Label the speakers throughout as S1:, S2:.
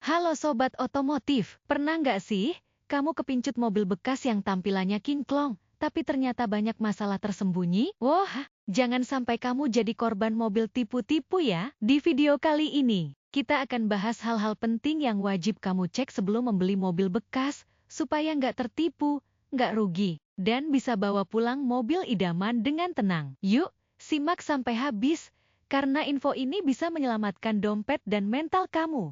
S1: Halo Sobat Otomotif, pernah nggak sih kamu kepincut mobil bekas yang tampilannya kinclong, tapi ternyata banyak masalah tersembunyi? Wah, jangan sampai kamu jadi korban mobil tipu-tipu ya. Di video kali ini, kita akan bahas hal-hal penting yang wajib kamu cek sebelum membeli mobil bekas, supaya nggak tertipu, nggak rugi, dan bisa bawa pulang mobil idaman dengan tenang. Yuk, simak sampai habis, karena info ini bisa menyelamatkan dompet dan mental kamu.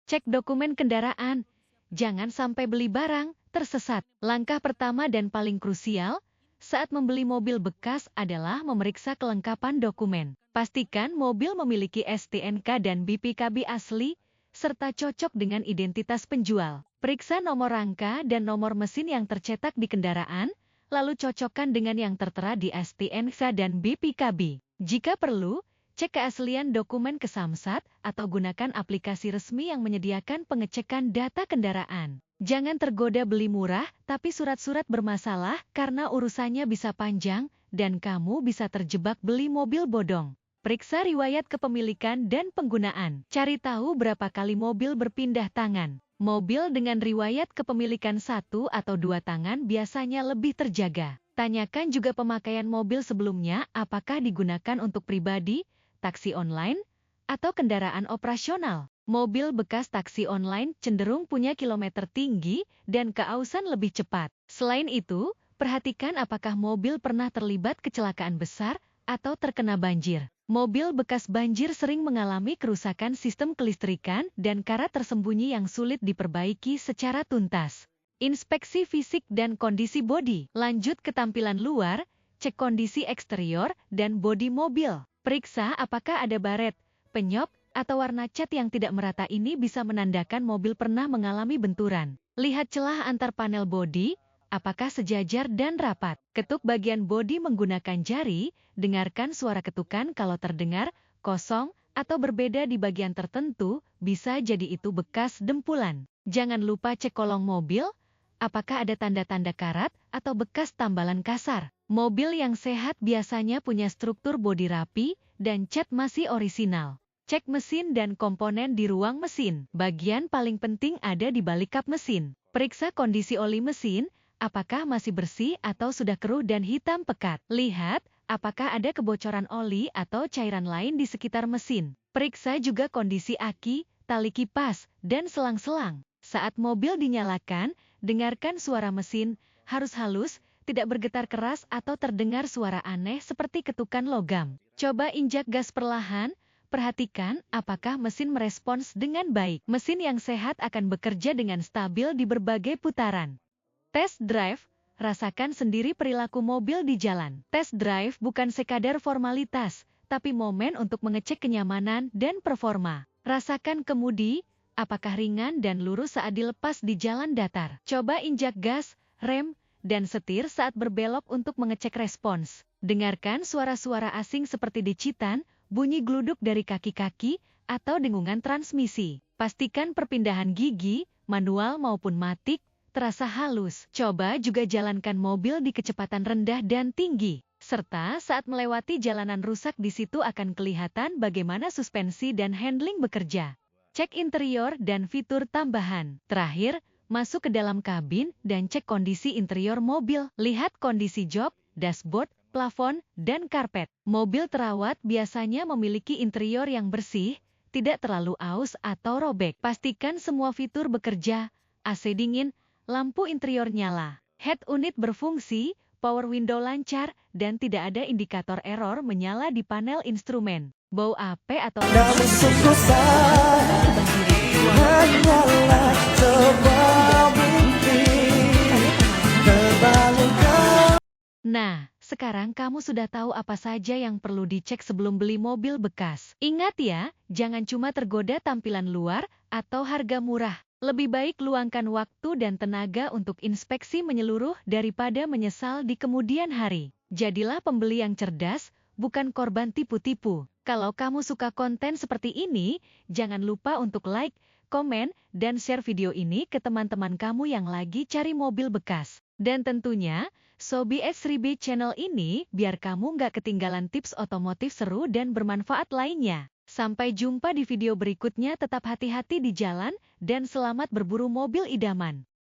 S1: Cek dokumen kendaraan. Jangan sampai beli barang tersesat. Langkah pertama dan paling krusial saat membeli mobil bekas adalah memeriksa kelengkapan dokumen. Pastikan mobil memiliki STNK dan BPKB asli, serta cocok dengan identitas penjual. Periksa nomor rangka dan nomor mesin yang tercetak di kendaraan, lalu cocokkan dengan yang tertera di STNK dan BPKB. Jika perlu, cek keaslian dokumen ke Samsat atau gunakan aplikasi resmi yang menyediakan pengecekan data kendaraan. Jangan tergoda beli murah, tapi surat-surat bermasalah karena urusannya bisa panjang dan kamu bisa terjebak beli mobil bodong. Periksa riwayat kepemilikan dan penggunaan. Cari tahu berapa kali mobil berpindah tangan. Mobil dengan riwayat kepemilikan 1 atau 2 tangan biasanya lebih terjaga. Tanyakan juga pemakaian mobil sebelumnya, apakah digunakan untuk pribadi, taksi online, atau kendaraan operasional. Mobil bekas taksi online cenderung punya kilometer tinggi dan keausan lebih cepat. Selain itu, perhatikan apakah mobil pernah terlibat kecelakaan besar atau terkena banjir. Mobil bekas banjir sering mengalami kerusakan sistem kelistrikan dan karat tersembunyi yang sulit diperbaiki secara tuntas. Inspeksi fisik dan kondisi bodi. Lanjut ke tampilan luar, cek kondisi eksterior dan bodi mobil. Periksa apakah ada baret, penyok, atau warna cat yang tidak merata. Ini bisa menandakan mobil pernah mengalami benturan. Lihat celah antar panel bodi, apakah sejajar dan rapat. Ketuk bagian bodi menggunakan jari, dengarkan suara ketukan kalau terdengar kosong atau berbeda di bagian tertentu, bisa jadi itu bekas dempulan. Jangan lupa cek kolong mobil, apakah ada tanda-tanda karat atau bekas tambalan kasar. Mobil yang sehat biasanya punya struktur bodi rapi dan cat masih orisinal. Cek mesin dan komponen di ruang mesin. Bagian paling penting ada di balik kap mesin. Periksa kondisi oli mesin, apakah masih bersih atau sudah keruh dan hitam pekat. Lihat, apakah ada kebocoran oli atau cairan lain di sekitar mesin. Periksa juga kondisi aki, tali kipas, dan selang-selang. Saat mobil dinyalakan, dengarkan suara mesin, harus halus, tidak bergetar keras atau terdengar suara aneh seperti ketukan logam. Coba injak gas perlahan, perhatikan apakah mesin merespons dengan baik. Mesin yang sehat akan bekerja dengan stabil di berbagai putaran. Test drive, rasakan sendiri perilaku mobil di jalan. Test drive bukan sekadar formalitas, tapi momen untuk mengecek kenyamanan dan performa. Rasakan kemudi, apakah ringan dan lurus saat dilepas di jalan datar. Coba injak gas, rem, dan setir saat berbelok untuk mengecek respons. Dengarkan suara-suara asing seperti decitan, bunyi gluduk dari kaki-kaki, atau dengungan transmisi. Pastikan perpindahan gigi, manual maupun matik, terasa halus. Coba juga jalankan mobil di kecepatan rendah dan tinggi. Serta saat melewati jalanan rusak, di situ akan kelihatan bagaimana suspensi dan handling bekerja. Cek interior dan fitur tambahan. Terakhir, masuk ke dalam kabin dan cek kondisi interior mobil. Lihat kondisi jok, dashboard, plafon, dan karpet. Mobil terawat biasanya memiliki interior yang bersih, tidak terlalu aus atau robek. Pastikan semua fitur bekerja, AC dingin, lampu interior nyala, head unit berfungsi, power window lancar, dan tidak ada indikator error menyala di panel instrumen. Bau AP atau Nah, sekarang kamu sudah tahu apa saja yang perlu dicek sebelum beli mobil bekas. Ingat ya, jangan cuma tergoda tampilan luar atau harga murah. Lebih baik luangkan waktu dan tenaga untuk inspeksi menyeluruh daripada menyesal di kemudian hari. Jadilah pembeli yang cerdas, bukan korban tipu-tipu. Kalau kamu suka konten seperti ini, jangan lupa untuk like, komen, dan share video ini ke teman-teman kamu yang lagi cari mobil bekas. Dan tentunya, Sobi X3B channel ini biar kamu nggak ketinggalan tips otomotif seru dan bermanfaat lainnya. Sampai jumpa di video berikutnya, tetap hati-hati di jalan, dan selamat berburu mobil idaman.